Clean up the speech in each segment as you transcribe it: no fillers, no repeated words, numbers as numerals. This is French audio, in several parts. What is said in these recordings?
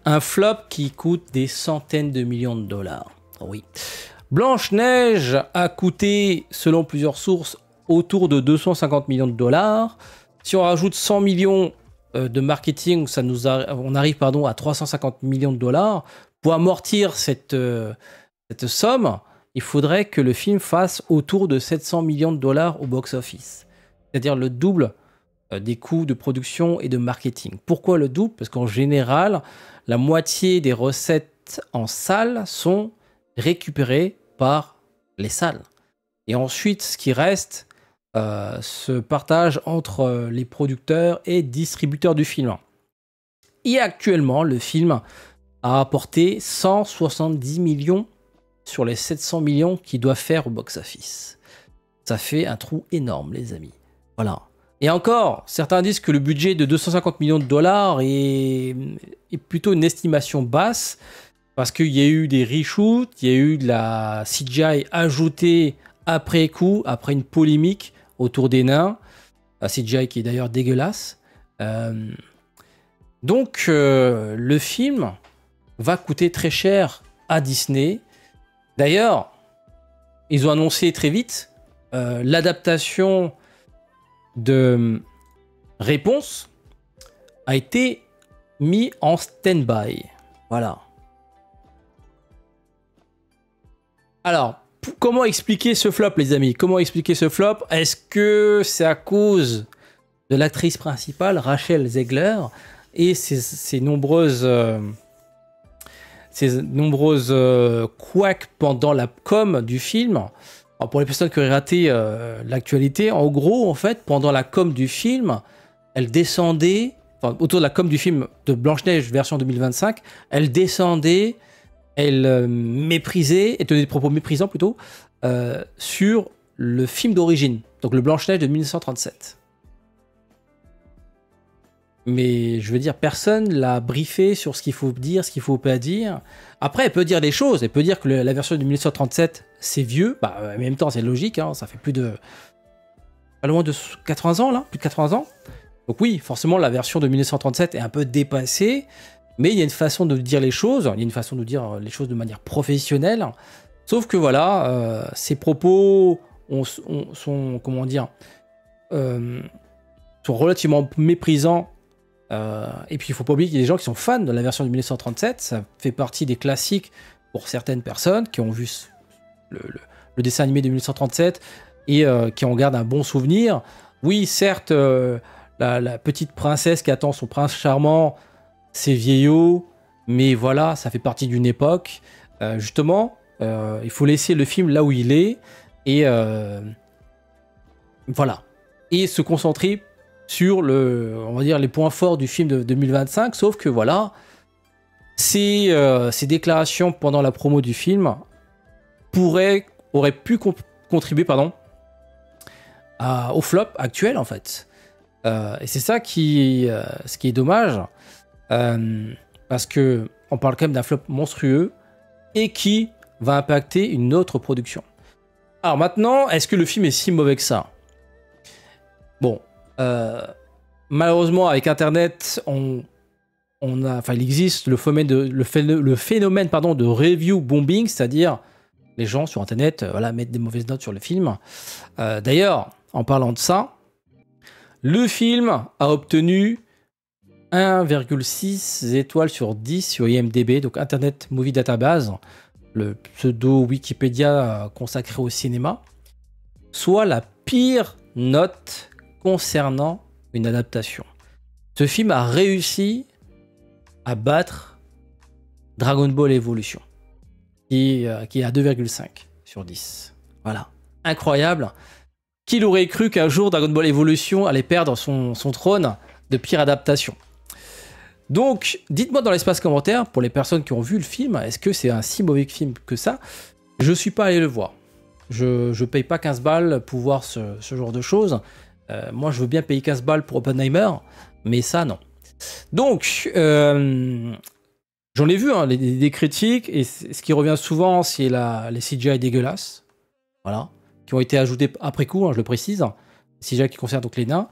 un flop qui coûte des centaines de millions de dollars. Oui. Blanche-Neige a coûté, selon plusieurs sources, autour de 250 millions de dollars. Si on rajoute 100 millions de marketing, on arrive à 350 millions de dollars. Pour amortir cette somme, il faudrait que le film fasse autour de 700 millions de dollars au box-office. C'est-à-dire le double des coûts de production et de marketing. Pourquoi le double? Parce qu'en général, la moitié des recettes en salle sont récupérées par les salles. Et ensuite, ce qui reste se partage entre les producteurs et distributeurs du film. Et actuellement, le film a rapporté 170 millions sur les 700 millions qu'il doit faire au box-office. Ça fait un trou énorme, les amis. Voilà. Et encore, certains disent que le budget de 250 millions de dollars est plutôt une estimation basse, parce qu'il y a eu des reshoots, il y a eu de la CGI ajoutée après coup, après une polémique autour des nains, la CGI qui est d'ailleurs dégueulasse. Donc, le film va coûter très cher à Disney. D'ailleurs, ils ont annoncé très vite l'adaptation de Réponse a été mis en stand-by. Voilà. Alors, comment expliquer ce flop, les amis? Comment expliquer ce flop? Est-ce que c'est à cause de l'actrice principale, Rachel Zegler, et ses nombreuses couacs pendant la com du film? Alors pour les personnes qui auraient raté l'actualité, en gros, en fait, pendant la com du film, elle descendait, autour de la com du film de Blanche-Neige version 2025, elle descendait, elle méprisait, et tenait des propos méprisants plutôt, sur le film d'origine, donc le Blanche-Neige de 1937. Mais je veux dire, personne l'a briefé sur ce qu'il faut dire, ce qu'il faut pas dire. Après, elle peut dire des choses. Elle peut dire que la version de 1937, c'est vieux. Bah, en même temps, c'est logique. Hein, ça fait pas loin de 80 ans, là. Plus de 80 ans. Donc oui, forcément, la version de 1937 est un peu dépassée. Mais il y a une façon de dire les choses. Il y a une façon de dire les choses de manière professionnelle. Sauf que voilà, ces propos sont comment dire, sont relativement méprisants. Et puis il faut pas oublier qu'il y a des gens qui sont fans de la version de 1937, ça fait partie des classiques pour certaines personnes qui ont vu le dessin animé de 1937 et qui en gardent un bon souvenir. Oui, certes, la petite princesse qui attend son prince charmant, c'est vieillot, mais voilà, ça fait partie d'une époque. Justement, il faut laisser le film là où il est et voilà, et se concentrer sur on va dire, les points forts du film de 2025, sauf que voilà, ces déclarations pendant la promo du film auraient pu contribuer au flop actuel, en fait. Et c'est ça ce qui est dommage, parce que on parle quand même d'un flop monstrueux et qui va impacter une autre production. Alors maintenant, est-ce que le film est si mauvais que ça? Bon, malheureusement, avec Internet, il existe le phénomène de review bombing, c'est-à-dire les gens sur Internet mettent des mauvaises notes sur le film. D'ailleurs, en parlant de ça, le film a obtenu 1,6 étoiles sur 10 sur IMDb, donc Internet Movie Database, le pseudo Wikipédia consacré au cinéma, soit la pire note concernant une adaptation. Ce film a réussi à battre Dragon Ball Evolution, qui est à 2,5 sur 10. Voilà. Incroyable. Qui l'aurait cru qu'un jour Dragon Ball Evolution allait perdre son trône de pire adaptation? Donc, dites-moi dans l'espace commentaire, pour les personnes qui ont vu le film, est-ce que c'est un si mauvais film que ça? Je suis pas allé le voir. Je paye pas 15 balles pour voir ce genre de choses. Moi, je veux bien payer 15 balles pour Oppenheimer, mais ça, non. Donc, j'en ai vu des critiques, et ce qui revient souvent, c'est les CGI dégueulasses, voilà, qui ont été ajoutés après coup, je le précise, les CGI qui concernent donc les nains.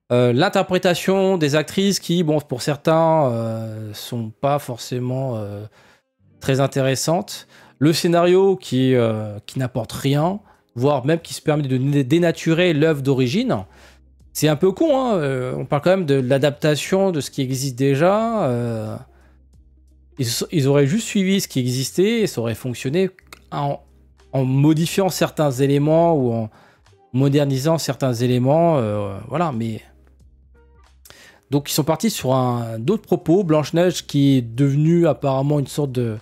L'interprétation des actrices qui, bon, pour certains, sont pas forcément très intéressantes. Le scénario qui n'apporte rien, voire même qui se permet de dénaturer l'œuvre d'origine. C'est un peu con, hein. On parle quand même de l'adaptation de ce qui existe déjà. Ils auraient juste suivi ce qui existait et ça aurait fonctionné en modifiant certains éléments ou en modernisant certains éléments. Voilà, mais... Donc ils sont partis sur d'autres propos. Blanche-Neige qui est devenue apparemment une sorte de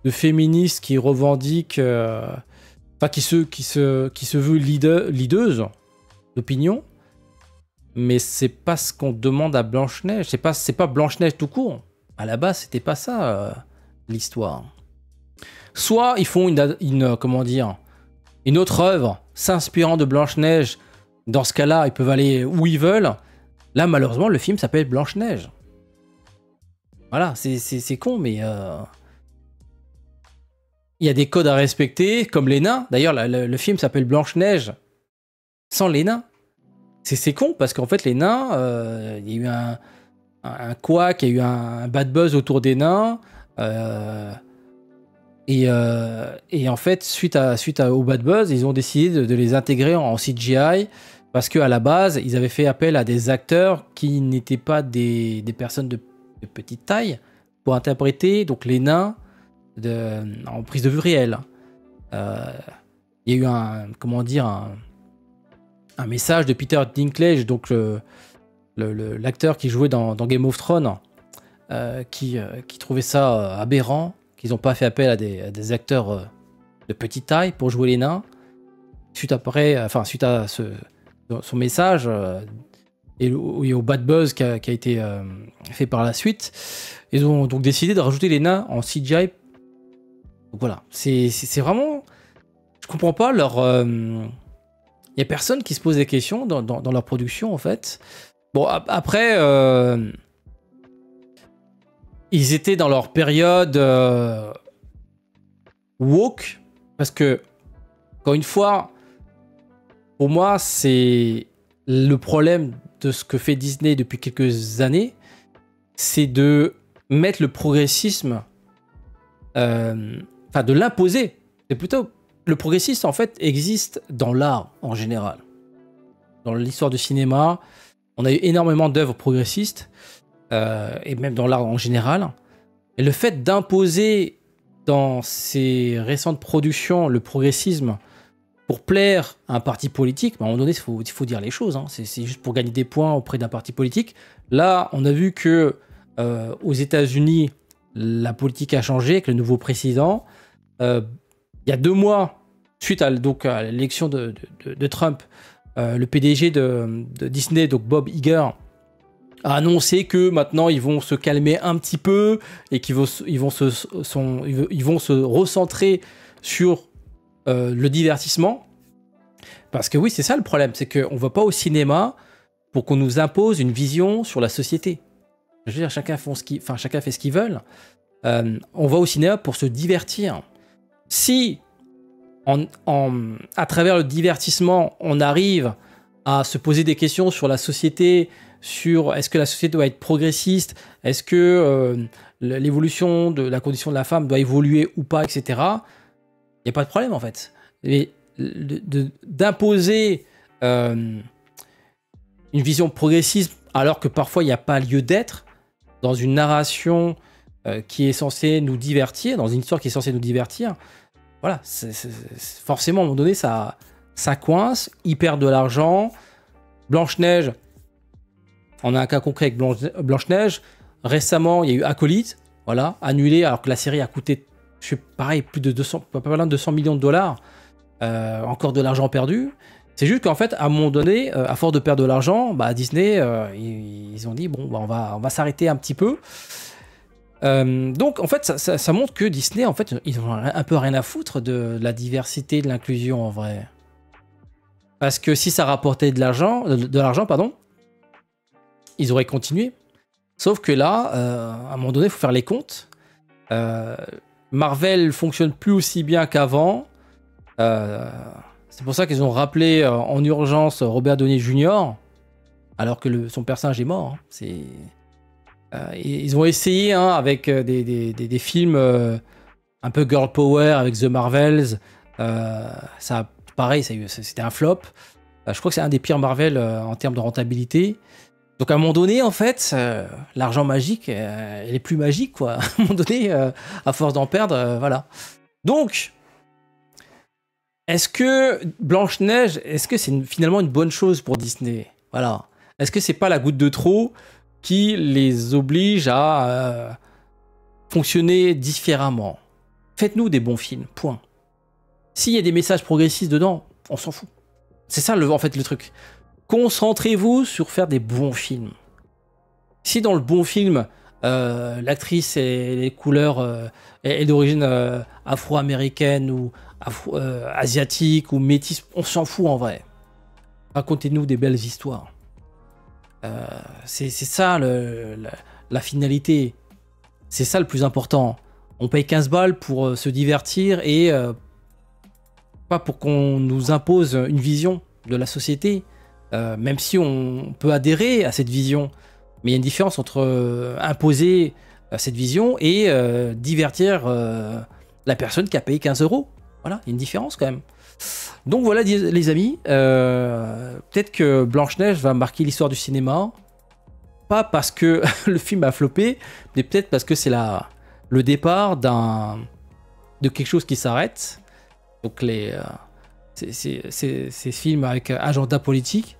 féministe qui revendique... Enfin, qui se veut leaduse d'opinion. Mais c'est pas ce qu'on demande à Blanche-Neige. C'est pas Blanche-Neige tout court. À la base, c'était pas ça, l'histoire. Soit ils font comment dire, une autre œuvre s'inspirant de Blanche-Neige. Dans ce cas-là, ils peuvent aller où ils veulent. Là, malheureusement, le film s'appelle Blanche-Neige. Voilà, c'est con, mais... Il y a des codes à respecter, comme les nains. D'ailleurs, le film s'appelle Blanche-Neige sans les nains. C'est con, parce qu'en fait, les nains, il y a eu un couac, il y a eu un bad buzz autour des nains. Et en fait, suite au bad buzz, ils ont décidé de les intégrer en CGI, parce qu'à la base, ils avaient fait appel à des acteurs qui n'étaient pas des personnes de petite taille pour interpréter donc les nains en prise de vue réelle. Il y a eu un message de Peter Dinklage, donc l'acteur qui jouait dans Game of Thrones, qui trouvait ça aberrant, qu'ils n'ont pas fait appel à des acteurs de petite taille pour jouer les nains. Suite à son message et au bad buzz qui a été fait par la suite, ils ont donc décidé de rajouter les nains en CGI. Donc voilà, c'est vraiment... Je comprends pas leur... Il y a personne qui se pose des questions dans leur production, en fait. Bon, après... Ils étaient dans leur période woke, parce que, encore une fois, pour moi, c'est le problème de ce que fait Disney depuis quelques années, c'est de mettre le progressisme, de l'imposer. C'est plutôt... Le progressisme, en fait, existe dans l'art, en général. Dans l'histoire du cinéma, on a eu énormément d'œuvres progressistes, et même dans l'art en général. Et le fait d'imposer dans ces récentes productions le progressisme pour plaire à un parti politique, à un moment donné, il faut dire les choses, hein. C'est juste pour gagner des points auprès d'un parti politique. Là, on a vu que aux États-Unis, la politique a changé avec le nouveau président. Il y a 2 mois, suite à l'élection de Trump, le PDG de Disney, donc Bob Iger, a annoncé que maintenant ils vont se calmer un petit peu et qu'ils vont se recentrer sur le divertissement. Parce que oui, c'est ça le problème, c'est qu'on ne va pas au cinéma pour qu'on nous impose une vision sur la société. Je veux dire, chacun fait ce qu'il veut. On va au cinéma pour se divertir. Si, à travers le divertissement, on arrive à se poser des questions sur la société, sur est-ce que la société doit être progressiste, est-ce que l'évolution de la condition de la femme doit évoluer ou pas, etc. Il n'y a pas de problème en fait. Mais d'imposer une vision progressiste alors que parfois il n'y a pas lieu d'être dans une narration qui est censée nous divertir, dans une histoire qui est censée nous divertir, voilà, forcément à un moment donné ça coince, ils perdent de l'argent. Blanche-Neige, on a un cas concret avec Blanche-Neige. Récemment, il y a eu Acolyte, voilà, annulé, alors que la série a coûté, pareil, plus de 200 millions de dollars. Encore de l'argent perdu. C'est juste qu'en fait, à un moment donné, à force de perdre de l'argent, Disney, ils ont dit, bon, on va s'arrêter un petit peu. Donc, en fait, ça montre que Disney, en fait, ils ont un peu rien à foutre de la diversité, de l'inclusion, en vrai. Parce que si ça rapportait de l'argent, ils auraient continué. Sauf que là, à un moment donné, il faut faire les comptes. Marvel fonctionne plus aussi bien qu'avant. C'est pour ça qu'ils ont rappelé en urgence Robert Downey Jr. alors que son personnage est mort. Hein. Ils ont essayé hein, avec des films un peu girl power avec The Marvels. Pareil, c'était un flop. Je crois que c'est un des pires Marvel en termes de rentabilité. Donc à un moment donné, en fait, l'argent magique, elle est plus magique, quoi. À un moment donné, à force d'en perdre, voilà. Donc, est-ce que Blanche-Neige, est-ce que c'est finalement une bonne chose pour Disney? Voilà. Est-ce que c'est pas la goutte de trop qui les oblige à fonctionner différemment? Faites-nous des bons films, point. S'il y a des messages progressistes dedans, on s'en fout. C'est ça, en fait, le truc. Concentrez-vous sur faire des bons films. Si dans le bon film, l'actrice et les couleurs est d'origine afro-américaine ou asiatique ou métisse, on s'en fout en vrai. Racontez-nous des belles histoires. C'est ça la finalité. C'est ça le plus important. On paye 15 balles pour se divertir et pas pour qu'on nous impose une vision de la société. Même si on peut adhérer à cette vision. Mais il y a une différence entre imposer cette vision et divertir la personne qui a payé 15 €. Voilà, il y a une différence quand même. Donc voilà les amis, peut-être que Blanche-Neige va marquer l'histoire du cinéma. Pas parce que le film a floppé, mais peut-être parce que c'est le départ de quelque chose qui s'arrête. Donc ces films avec agenda politique,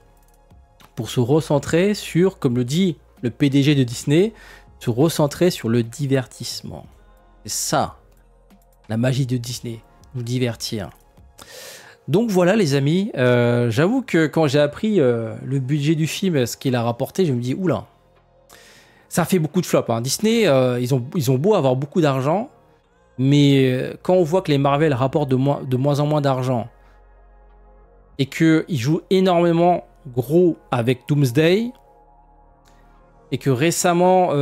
pour se recentrer sur, comme le dit le PDG de Disney, se recentrer sur le divertissement. C'est ça, la magie de Disney, nous divertir. Donc voilà les amis, j'avoue que quand j'ai appris le budget du film, ce qu'il a rapporté, je me dis, oula, ça fait beaucoup de flops. Hein. Disney, ils ont beau avoir beaucoup d'argent, mais quand on voit que les Marvel rapportent de moins en moins d'argent, et qu'ils jouent énormément gros avec Doomsday, et que récemment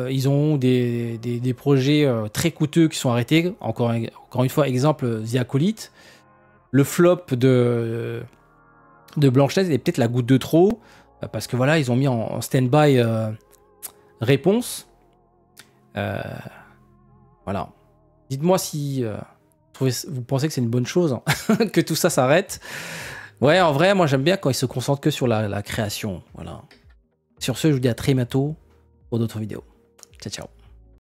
ils ont des projets très coûteux qui sont arrêtés. Encore une fois, exemple The Acolyte. Le flop de Blanche-Neige est peut-être la goutte de trop, parce que voilà, ils ont mis en stand-by réponse. Voilà. Dites-moi si vous pensez que c'est une bonne chose que tout ça s'arrête. Ouais, en vrai, moi j'aime bien quand ils se concentrent que sur la création. Voilà. Sur ce, je vous dis à très bientôt pour d'autres vidéos. Ciao, ciao.